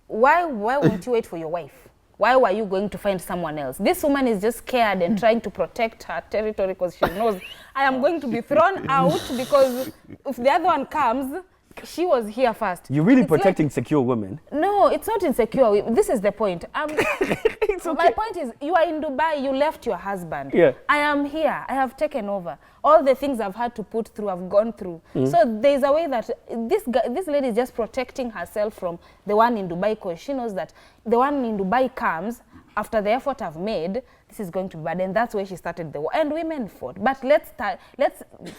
Why won't you wait for your wife? Why were you going to find someone else? This woman is just scared and trying to protect her territory because she knows I am going to be thrown out because if the other one comes, she was here first. You're really It's protecting secure women. No, it's not insecure. This is the point. It's okay. My point is, you are in Dubai, you left your husband. Yeah. I am here, I have taken over. All the things I've had to put through, I've gone through. So there's a way that this lady is just protecting herself from the one in Dubai because she knows that the one in Dubai comes after the effort I've made, this is going to be bad. And that's where she started the war. And women fought. But let's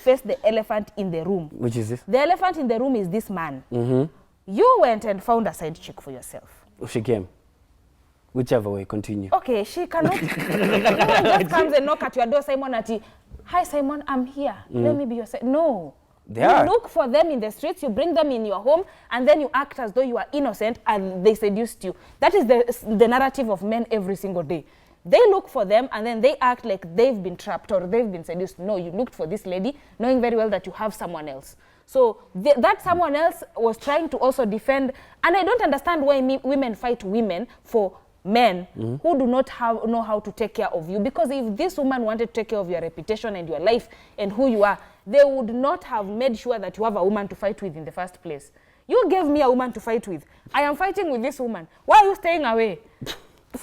face the elephant in the room. Which is this? The elephant in the room is this man. You went and found a side chick for yourself. She came. Whichever way, continue. Okay, she cannot. No one just comes and knock at your door, Simon, hi Simon, I'm here. Let me be your side. No. They you are. look for them in the streets, you bring them in your home, and then you act as though you are innocent and they seduced you. That is the narrative of men every single day. They look for them and then they act like they've been trapped or they've been seduced. No, you looked for this lady, knowing very well that you have someone else. So that someone else was trying to also defend, and I don't understand why women fight women for men who do not know how to take care of you. Because if this woman wanted to take care of your reputation and your life and who you are, they would not have made sure that you have a woman to fight with in the first place. You gave me a woman to fight with. I am fighting with this woman. Why are you staying away?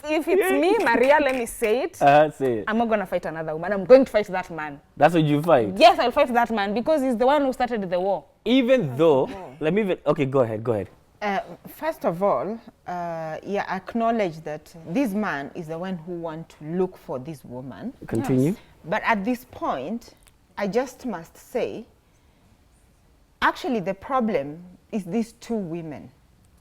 If it's me, Maria, let me say it. Say it. I'm not going to fight another woman. I'm going to fight that man. That's what you fight? Yes, I'll fight that man because he's the one who started the war. Even though, let me, okay, go ahead. First of all, acknowledge that this man is the one who wants to look for this woman. Continue. Yes. But at this point, I just must say, actually the problem is these two women.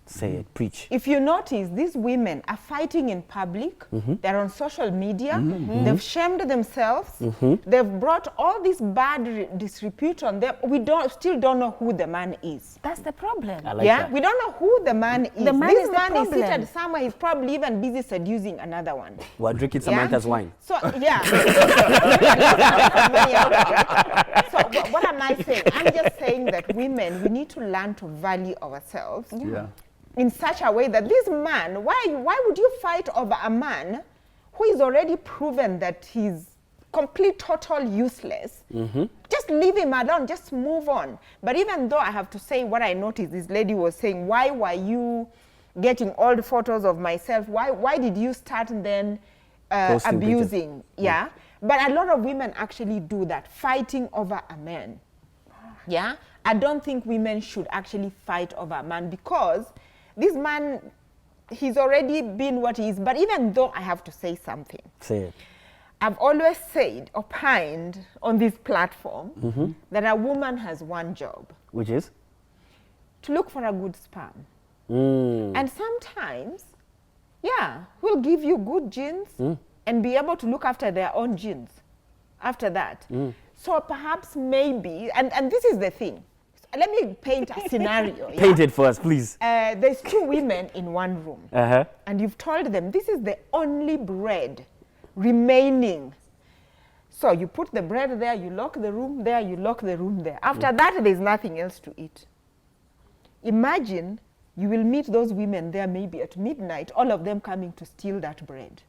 Say it, preach. If you notice, these women are fighting in public. They're on social media. They've shamed themselves. They've brought all this bad disrepute on them. We still don't know who the man is. That's the problem. I like that. We don't know who the man is. The man this is the man is problem. seated somewhere. He's probably even busy seducing another one. We're drinking Samantha's wine. So, yeah. So, what am I saying? I'm just saying that women, we need to learn to value ourselves. Yeah. In such a way that this man, why would you fight over a man who is already proven that he's complete, total useless? Just leave him alone, just move on. But even though I have to say what I noticed, this lady was saying, why were you getting all the photos of myself? Why did you start then abusing? Yeah. But a lot of women actually do that, fighting over a man. Yeah. I don't think women should actually fight over a man because this man, he's already been what he is. But even though I have to say something. Say it. I've always said, opined on this platform, that a woman has one job. Which is? To look for a good sperm. And sometimes, we'll give you good genes and be able to look after their own genes after that. So perhaps maybe, and this is the thing. Let me paint a scenario. Paint it for us, please. There's two women in one room. And you've told them this is the only bread remaining. So you put the bread there, you lock the room there, you lock the room there. After that, there's nothing else to eat. Imagine you will meet those women there maybe at midnight, all of them coming to steal that bread.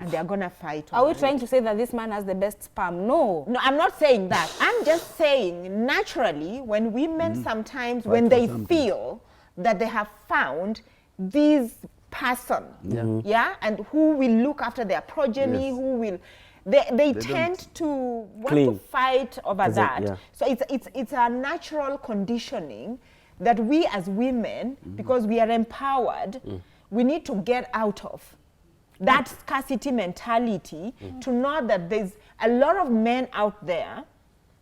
And they're going to fight. Are we trying to say that this man has the best sperm? No. No, I'm not saying that. I'm just saying naturally when women sometimes, when they feel that they have found this person, and who will look after their progeny, who will, they tend to want to fight over that. So it's a natural conditioning that we as women, because we are empowered, we need to get out of. That scarcity mentality, to know that there's a lot of men out there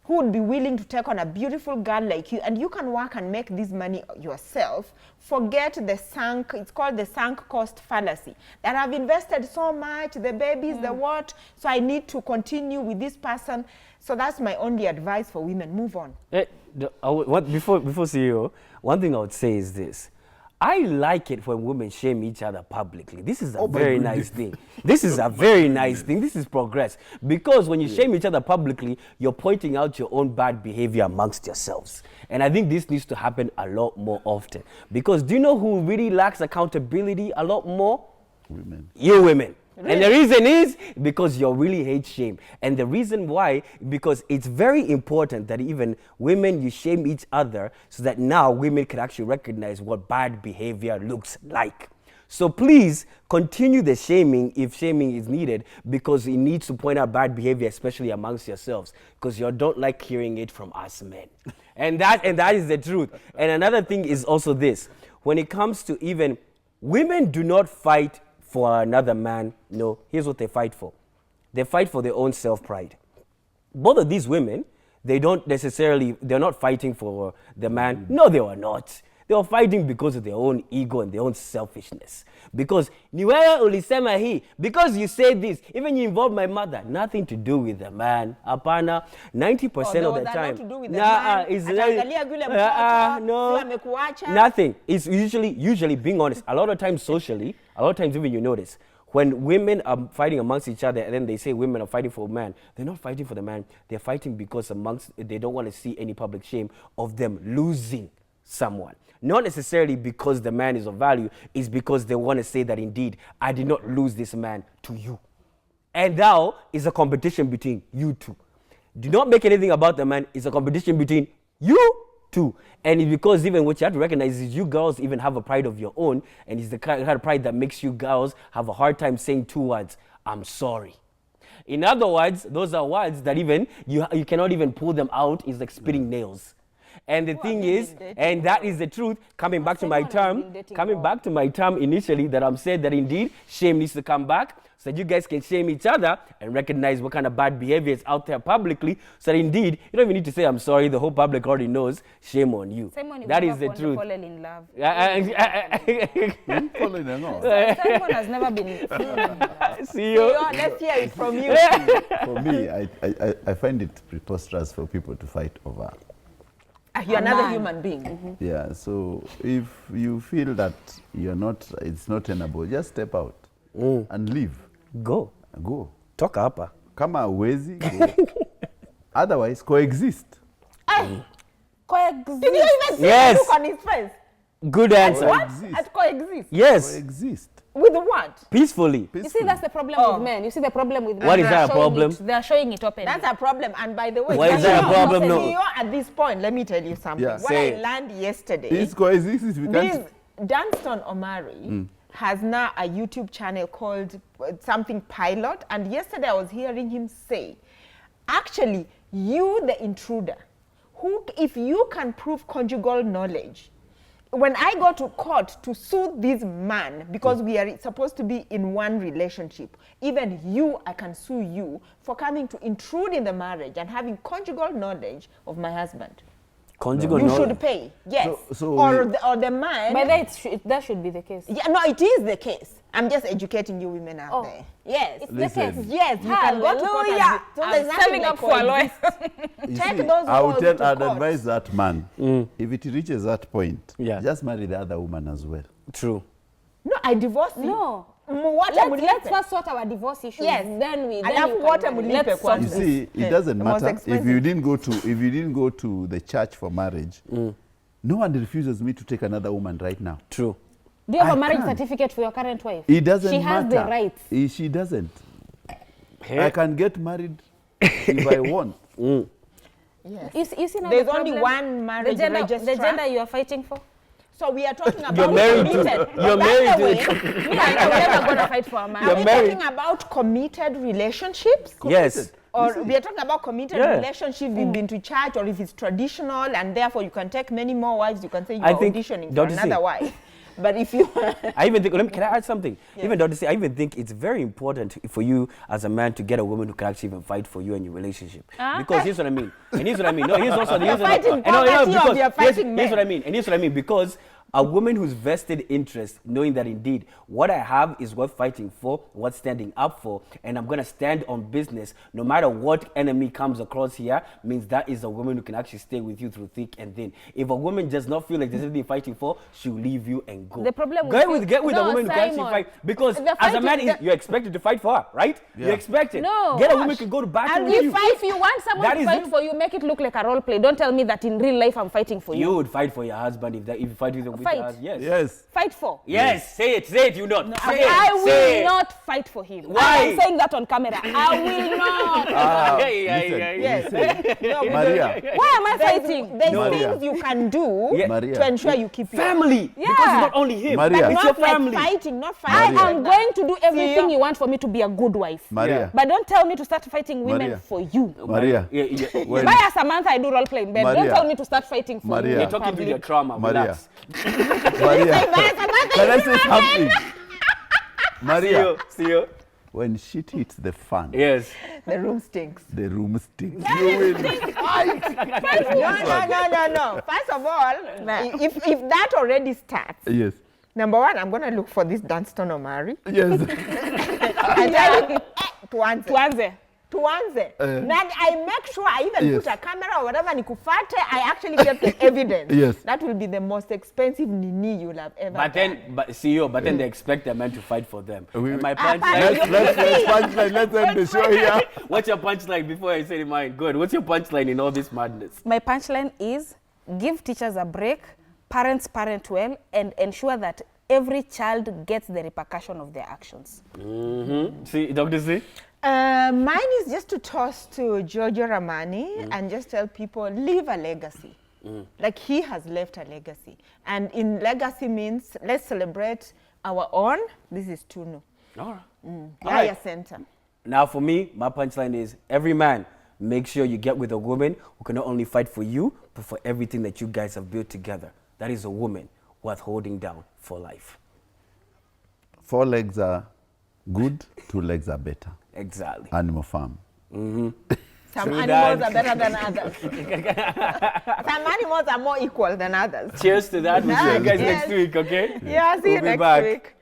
who would be willing to take on a beautiful girl like you, and you can work and make this money yourself. Forget it's called the sunk cost fallacy. That I've invested so much, the babies, the what, so I need to continue with this person. So that's my only advice for women. Move on. Before CEO, one thing I would say is this. I like it when women shame each other publicly. This is a very nice thing. This is a very nice thing. This is progress. Because when you shame each other publicly, you're pointing out your own bad behavior amongst yourselves. And I think this needs to happen a lot more often. Because do you know who really lacks accountability a lot more? Women. You women. Really? And the reason is because you really hate shame. And the reason why, because it's very important that even women, you shame each other so that now women can actually recognize what bad behavior looks like. So please continue the shaming if shaming is needed, because it needs to point out bad behavior, especially amongst yourselves, because you don't like hearing it from us men. and that is the truth. And another thing is also this. When it comes to even women do not fight for another man. No, here's what they fight for. They fight for their own self-pride. Both of these women, they're not fighting for the man. No, they were not. They were fighting because of their own ego and their own selfishness. Because because you say this, even you involve my mother, nothing to do with the man. Apana, 90% of the time. To do with the man. Nothing. It's usually being honest. A lot of times socially, a lot of times even you notice, when women are fighting amongst each other and then they say women are fighting for a man, they're not fighting for the man. They're fighting because they don't want to see any public shame of them losing someone. Not necessarily because the man is of value, it's because they want to say that indeed, I did not lose this man to you. And now is a competition between you two. Do not make anything about the man, it's a competition between you two. And it's because even what you have to recognize is you girls even have a pride of your own, and it's the kind of pride that makes you girls have a hard time saying 2 words, I'm sorry. In other words, those are words that even you cannot even pull them out. It's like spitting nails. And the thing is, and that is the truth, coming back to my term initially that I'm saying that indeed shame needs to come back so that you guys can shame each other and recognize what kind of bad behavior is out there publicly, so that indeed you don't even need to say I'm sorry, the whole public already knows, shame on you. That is the truth. Fallen in love. Fallen in love. Someone has never been. See you. Let's hear it from you. For me, I find it preposterous for people to fight over. You're another human being. Yeah, so if you feel that it's not tenable, just step out and leave. Go. Toka hapa. Kama hauwezi, go. Otherwise, coexist. Coexist. Did you even see Yes. the look on his face? Good answer. What? Coexist. At coexist? Yes. Coexist. With what? Peacefully. You see, that's the problem with men. You see the problem with men. What is They that are a showing problem? They are showing it openly. That's a problem. And by the way, Why is that a problem? No. CEO, at this point, let me tell you something. Yeah. What Say I it. learned yesterday, It's coexist. We this can't. Dunstan Omari has now a YouTube channel called something Pilot. And yesterday I was hearing him say, actually, you, the intruder, who, if you can prove conjugal knowledge, when I go to court to sue this man, because we are supposed to be in one relationship, even you, I can sue you for coming to intrude in the marriage and having conjugal knowledge of my husband. Conjugal You knowledge. should pay, yes. So or the man. By that should be the case. Yeah, no, it is the case. I'm just educating you women out there. Yes. It's Listen. the case. Yes, you can go to court and Hallelujah. so I'm there's nothing standing like up for a lawyer. You Take see, those I laws would to I'd court. advise that man, if it reaches that point, Yeah. just marry the other woman as well. True. No, I divorced you. No. Let's Let's sort our divorce issues. Yes. Then we. Alafu you water can marry. mulipe Let's kwanza. sort You see, it doesn't The most matter if expensive. you didn't go to the church for marriage. No one refuses me to take another woman right now. True. Do you have I a marriage can't. certificate for your current wife? It doesn't She matter. has the rights. She doesn't. Hey. I can get married if I want. Yes. You see now There's the only problem? one marriage the registrar. gender you are fighting for. So we are talking about You're married to. committed. You're By married the way, to. Me, I'm never gonna fight for a man. are You're we married. talking about committed relationships? Yes. Or we are talking about committed Yeah. relationship, we've been to church, or if it's traditional, and therefore you can take many more wives, you can say you I are think- auditioning for Dr. C. another wife. But if you... I even think, can I add something? Even Dr. C, I even think it's very important for you as a man to get a woman who can actually even fight for you in your relationship. Because here's what I mean. And here's what I mean. No, here's also... You're fighting poverty or you're fighting here's what men. I mean. And here's what I mean. Because a woman who's vested interest, knowing that indeed what I have is worth fighting for, worth standing up for, and I'm going to stand on business no matter what enemy comes across here, means that is a woman who can actually stay with you through thick and thin. If a woman does not feel like there's anything fighting for, she'll leave you and go. The problem get with with, you- get with no, a woman who can actually Simon. fight. Because The as a fight man, is the- you're expected to fight for her, right? Yeah. You're expected. No, Get a woman gosh. who can go to battle And with you. If you want someone That to is fight it. for you, make it look like a role play. Don't tell me that in real life I'm fighting for you. You would fight for your husband if you fight with him. Fight. With your husband. Yes. Yes. Fight for. Yes. Say it. You not. Say it. I will Say it. not fight for him. Why? I'm saying that on camera. I will not. Yes. No, Maria. Why am I fighting? There's Maria. things you can do Yeah. Maria. to ensure you keep your Family. Yeah. Because it's not only him. Maria. It's not your like family. fighting, not I fighting. am going to do everything See, you want for me to be a good wife. Maria. But don't tell me to start fighting women Maria. for you. Maria. Yeah. When- By a Samantha, I do role playing, but Maria. don't tell me to start fighting for Maria. you. You're in talking to public. your trauma. Maria. Relax. Maria. Can I say something? Maria. See you. When shit hits the fan, Yes. The room stinks. the room stinks. You will fight. No. First of all, if that already starts, Yes. number one, I'm going to look for this Dunstan Omari. Yes. I tell you, tuanze. Tuanze. Na I make sure I even Yes. put a camera or whatever nikufate, I actually get the evidence. Yes. That will be the most expensive nini you'll have ever But done. then they expect the man to fight for them. We- And my Apart- punchline. Let's end the show here. What's your punchline before I say mine? Good. What's your punchline in all this madness? My punchline is give teachers a break, parents parent well, and ensure that every child gets the repercussion of their actions. See, Dr. Z? Mine is just to toss to Giorgio Ramani and just tell people, leave a legacy. Like he has left a legacy. And in legacy means, let's celebrate our own. This is Tunu. All right. All Yaya right. Center. Now for me, my punchline is, every man, make sure you get with a woman who can not only fight for you, but for everything that you guys have built together. That is a woman worth holding down for life. 4 legs are good, 2 legs are better. Exactly. Animal Farm. Some True animals that. are better than others. Some animals are more equal than others. Cheers to that. We'll see you guys Yes. next week, okay? Yeah, see you We'll be next back. week.